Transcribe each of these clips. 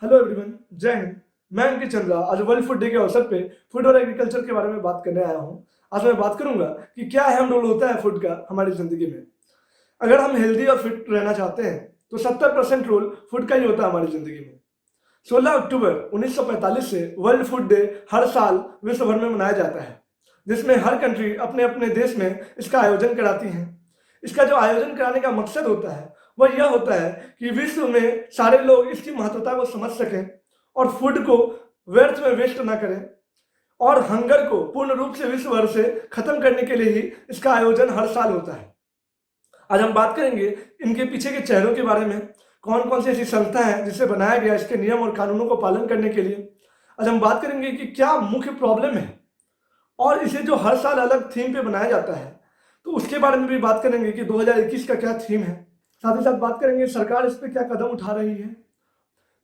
Hello everyone, जय हिंद। मैं अंकित चंद्रा आज वर्ल्ड फूड डे के अवसर पे फूड और एग्रीकल्चर के बारे में बात करने आया हूँ। आज मैं बात करूंगा कि क्या अहम रोल होता है फूड का हमारी जिंदगी में। अगर हम हेल्दी और फिट रहना चाहते हैं तो 70% रोल फूड का ही होता है हमारी जिंदगी में। 16 अक्टूबर 1945 से वर्ल्ड फूड डे हर साल विश्व भर में मनाया जाता है, जिसमें हर कंट्री अपने अपने देश में इसका आयोजन कराती है। इसका जो आयोजन कराने का मकसद होता है वह यह होता है कि विश्व में सारे लोग इसकी महत्वता को समझ सकें और फूड को व्यर्थ में वेस्ट ना करें, और हंगर को पूर्ण रूप से विश्व भर से खत्म करने के लिए ही इसका आयोजन हर साल होता है। आज हम बात करेंगे इनके पीछे के चेहरों के बारे में, कौन कौन सी ऐसी संस्था है जिसे बनाया गया इसके नियम और कानूनों को पालन करने के लिए। आज हम बात करेंगे कि क्या मुख्य प्रॉब्लम है और इसे जो हर साल अलग थीम पे बनाया जाता है, तो उसके बारे में भी बात करेंगे कि 2021 का क्या थीम है। साथ ही साथ बात करेंगे सरकार इस पर क्या कदम उठा रही है।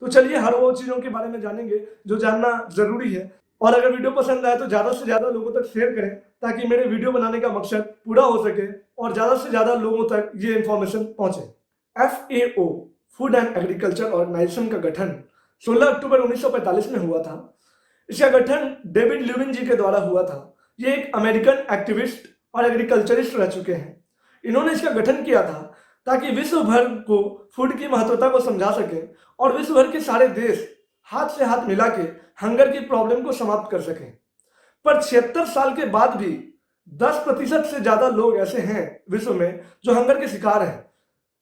तो चलिए हर वो चीज़ों के बारे में जानेंगे जो जानना जरूरी है। और अगर वीडियो पसंद आए तो ज़्यादा से ज़्यादा लोगों तक शेयर करें ताकि मेरे वीडियो बनाने का मकसद पूरा हो सके और ज़्यादा से ज़्यादा लोगों तक ये इन्फॉर्मेशन पहुंचे। FAO food and agriculture organisation का गठन 16 अक्टूबर 1945 में हुआ था। इसका गठन डेविड ल्यूविन जी के द्वारा हुआ था। ये एक अमेरिकन एक्टिविस्ट और एग्रीकल्चरिस्ट रह चुके हैं। इन्होंने इसका गठन किया था ताकि विश्व भर को फूड की महत्वता को समझा सके और विश्व भर के सारे देश हाथ से हाथ मिला के हंगर की प्रॉब्लम को समाप्त कर सकें। पर 76 साल के बाद भी 10% से ज्यादा लोग ऐसे हैं विश्व में जो हंगर के शिकार हैं।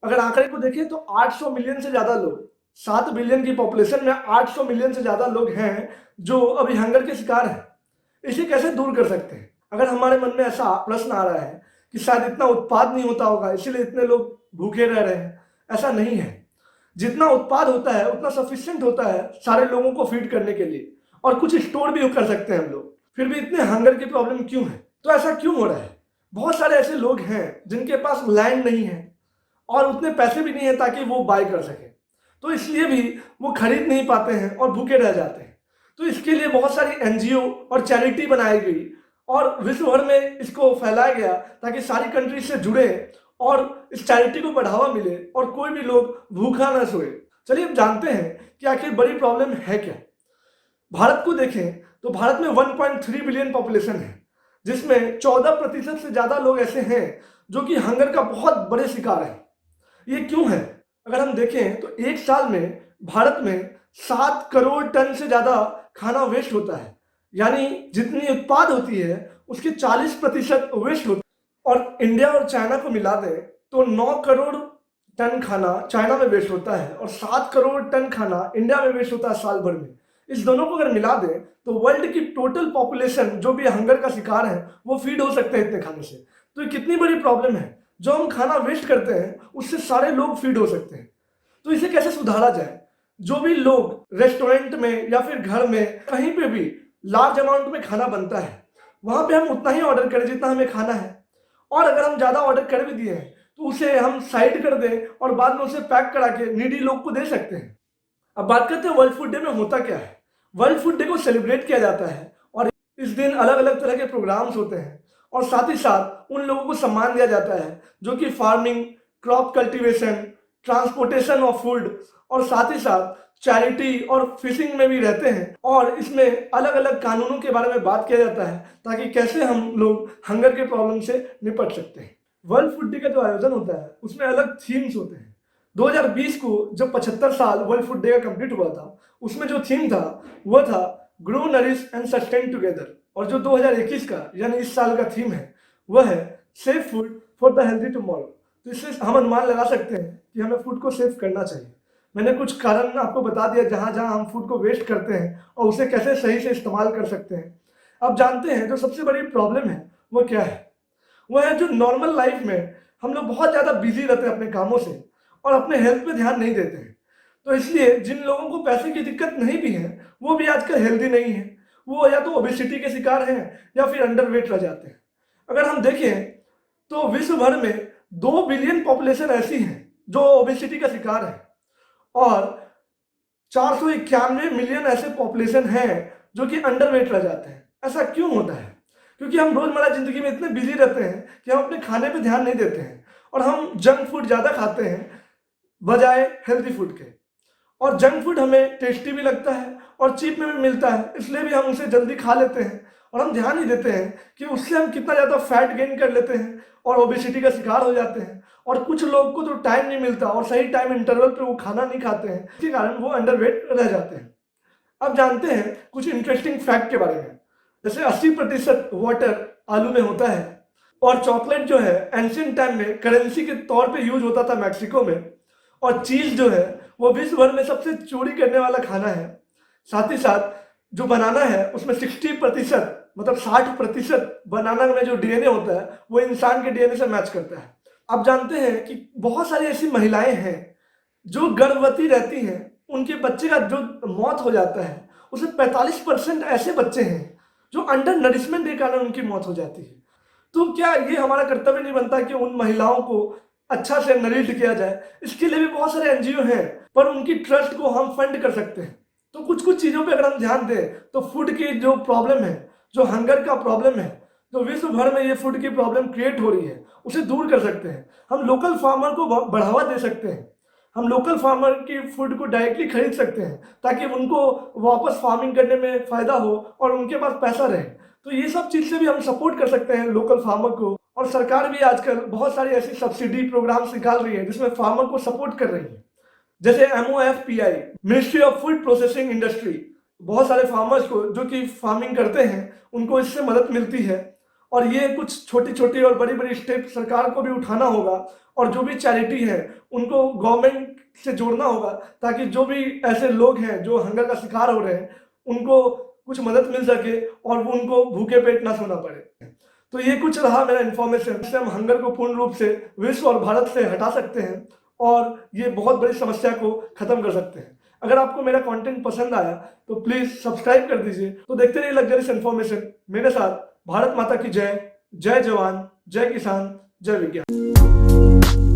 अगर आंकड़े को देखें तो 800 मिलियन से ज्यादा लोग, 7 बिलियन की पॉपुलेशन में 800 मिलियन से ज्यादा लोग हैं जो अभी हंगर के शिकार हैं। इसे कैसे दूर कर सकते हैं? अगर हमारे मन में ऐसा प्रश्न आ रहा है कि शायद इतना उत्पाद नहीं होता होगा इसीलिए इतने लोग भूखे रह रहे हैं, ऐसा नहीं है। जितना उत्पाद होता है उतना सफिशिएंट होता है सारे लोगों को फीड करने के लिए, और कुछ स्टोर भी कर सकते हैं हम लोग। फिर भी इतने हंगर की प्रॉब्लम क्यों है? तो ऐसा क्यों हो रहा है? बहुत सारे ऐसे लोग हैं जिनके पास लैंड नहीं है और उतने पैसे भी नहीं है ताकि वो बाय कर सके, तो इसलिए भी वो खरीद नहीं पाते हैं और भूखे रह जाते हैं। तो इसके लिए बहुत सारी NGO और चैरिटी बनाई गई और विश्व भर में इसको फैलाया गया ताकि सारी कंट्री से जुड़े और इस चैरिटी को बढ़ावा मिले और कोई भी लोग भूखा ना सोए। चलिए अब जानते हैं कि आखिर बड़ी प्रॉब्लम है क्या। भारत को देखें तो भारत में 1.3 बिलियन पॉपुलेशन है, जिसमें 14% से ज्यादा लोग ऐसे हैं जो कि हंगर का बहुत बड़े शिकार हैं। ये क्यों है? अगर हम देखें तो एक साल में भारत में 7 करोड़ टन से ज्यादा खाना वेस्ट होता है, यानी जितनी उत्पाद होती है उसके 40% वेस्ट होता है। और इंडिया और चाइना को मिला दें तो 9 करोड़ टन खाना चाइना में वेस्ट होता है और 7 करोड़ टन खाना इंडिया में वेस्ट होता है साल भर में। इस दोनों को अगर मिला दें तो वर्ल्ड की टोटल पॉपुलेशन जो भी हंगर का शिकार है वो फीड हो सकते हैं इतने खाने से। तो ये कितनी बड़ी प्रॉब्लम है। जो हम खाना वेस्ट करते हैं उससे सारे लोग फीड हो सकते हैं। तो इसे कैसे सुधारा जाए? जो भी लोग रेस्टोरेंट में या फिर घर में कहीं पे भी लार्ज अमाउंट में खाना बनता है वहां पे हम उतना ही ऑर्डर करें जितना हमें खाना है, और अगर हम ज़्यादा ऑर्डर कर भी दिए हैं तो उसे हम साइड कर दें और बाद में उसे पैक करा के नीडी लोग को दे सकते हैं। अब बात करते हैं वर्ल्ड फूड डे में होता क्या है। वर्ल्ड फूड डे को सेलिब्रेट किया जाता है और इस दिन अलग अलग तरह के प्रोग्राम्स होते हैं और साथ ही साथ उन लोगों को सम्मान दिया जाता है जो कि farming, crop cultivation, transportation of food और साथ ही साथ चैरिटी और फिशिंग में भी रहते हैं। और इसमें अलग अलग कानूनों के बारे में बात किया जाता है ताकि कैसे हम लोग हंगर के प्रॉब्लम से निपट सकते हैं। वर्ल्ड फूड डे का जो आयोजन होता है उसमें अलग थीम्स होते हैं। 2020 को जब 75 साल वर्ल्ड फूड डे का कंप्लीट हुआ था उसमें जो थीम था वह था grow, nourish and sustain together, और जो 2021 का यानी इस साल का थीम है वह है safe food for the healthy tomorrow. तो इससे हम अनुमान लगा सकते हैं कि हमें फूड को सेव करना चाहिए। मैंने कुछ कारण आपको बता दिया जहाँ जहाँ हम फूड को वेस्ट करते हैं और उसे कैसे सही से इस्तेमाल कर सकते हैं। अब जानते हैं जो सबसे बड़ी प्रॉब्लम है वो क्या है। वह है जो नॉर्मल लाइफ में हम लोग बहुत ज़्यादा बिजी रहते हैं अपने कामों से और अपने हेल्थ पे ध्यान नहीं देते हैं। तो इसलिए जिन लोगों को पैसे की दिक्कत नहीं भी है वो भी आजकल हेल्दी नहीं है। वो या तो ओबेसिटी के शिकार हैं या फिर अंडरवेट रह जाते हैं। अगर हम देखें तो विश्व भर में 2 बिलियन पॉपुलेशन ऐसी है जो ओबेसिटी का शिकार है और 491 मिलियन ऐसे पॉपुलेशन हैं जो कि अंडरवेट रह जाते हैं। ऐसा क्यों होता है? क्योंकि हम रोजमर्रा जिंदगी में इतने बिजी रहते हैं कि हम अपने खाने पे ध्यान नहीं देते हैं और हम जंक फूड ज़्यादा खाते हैं बजाय हेल्दी फूड के। और जंक फूड हमें टेस्टी भी लगता है और चीप में भी मिलता है, इसलिए भी हम उसे जल्दी खा लेते हैं और हम ध्यान नहीं देते हैं कि उससे हम कितना ज़्यादा फैट गेन कर लेते हैं और ओबेसिटी का शिकार हो जाते हैं। और कुछ लोग को तो टाइम नहीं मिलता और सही टाइम इंटरवल पे वो खाना नहीं खाते हैं, इसके कारण वो अंडरवेट रह जाते हैं। अब जानते हैं कुछ इंटरेस्टिंग फैक्ट के बारे में। जैसे 80% वाटर आलू में होता है और चॉकलेट जो है एंशिएंट टाइम में करेंसी के तौर पे यूज होता था मैक्सिको में, और चीज़ जो है वो विश्व भर में सबसे चोरी करने वाला खाना है। साथ ही साथ जो बनाना है उसमें 60% मतलब 60% बनाना में जो डीएनए होता है वो इंसान के डीएनए से मैच करता है। अब जानते हैं कि बहुत सारी ऐसी महिलाएं हैं जो गर्भवती रहती हैं, उनके बच्चे का जो मौत हो जाता है उसमें 45% ऐसे बच्चे हैं जो अंडर नरिशमेंट के कारण उनकी मौत हो जाती है। तो क्या ये हमारा कर्तव्य नहीं बनता कि उन महिलाओं को अच्छा से नरिश्ड किया जाए? इसके लिए भी बहुत सारे एनजीओ हैं, पर उनकी ट्रस्ट को हम फंड कर सकते हैं। तो कुछ कुछ चीज़ों पे अगर हम ध्यान दें तो फूड की जो प्रॉब्लम है, जो हंगर का प्रॉब्लम है, जो विश्व भर में ये फूड की प्रॉब्लम क्रिएट हो रही है, उसे दूर कर सकते हैं। हम लोकल फार्मर को बढ़ावा दे सकते हैं, हम लोकल फार्मर की फूड को डायरेक्टली खरीद सकते हैं ताकि उनको वापस फार्मिंग करने में फ़ायदा हो और उनके पास पैसा रहे। तो ये सब चीज़ से भी हम सपोर्ट कर सकते हैं लोकल फार्मर को। और सरकार भी आजकल बहुत सारी ऐसी सब्सिडी प्रोग्राम्स निकाल रही है जिसमें फार्मर को सपोर्ट कर रही है, जैसे MOFPI, ministry of food processing industry. बहुत सारे फार्मर्स को जो कि फार्मिंग करते हैं उनको इससे मदद मिलती है। और ये कुछ छोटी छोटी और बड़ी बड़ी स्टेप सरकार को भी उठाना होगा और जो भी चैरिटी है उनको गवर्नमेंट से जोड़ना होगा ताकि जो भी ऐसे लोग हैं जो हंगर का शिकार हो रहे हैं उनको कुछ मदद मिल सके और वो उनको भूखे पेट ना सोना पड़े। तो ये कुछ रहा मेरा इन्फॉर्मेशन, जिससे हम हंगर को पूर्ण रूप से विश्व और भारत से हटा सकते हैं और ये बहुत बड़ी समस्या को खत्म कर सकते हैं। अगर आपको मेरा कंटेंट पसंद आया तो प्लीज़ सब्सक्राइब कर दीजिए। तो देखते रहिए लग्जरियस इन्फॉर्मेशन मेरे साथ। भारत माता की जय, जय जवान, जय किसान, जय विज्ञान।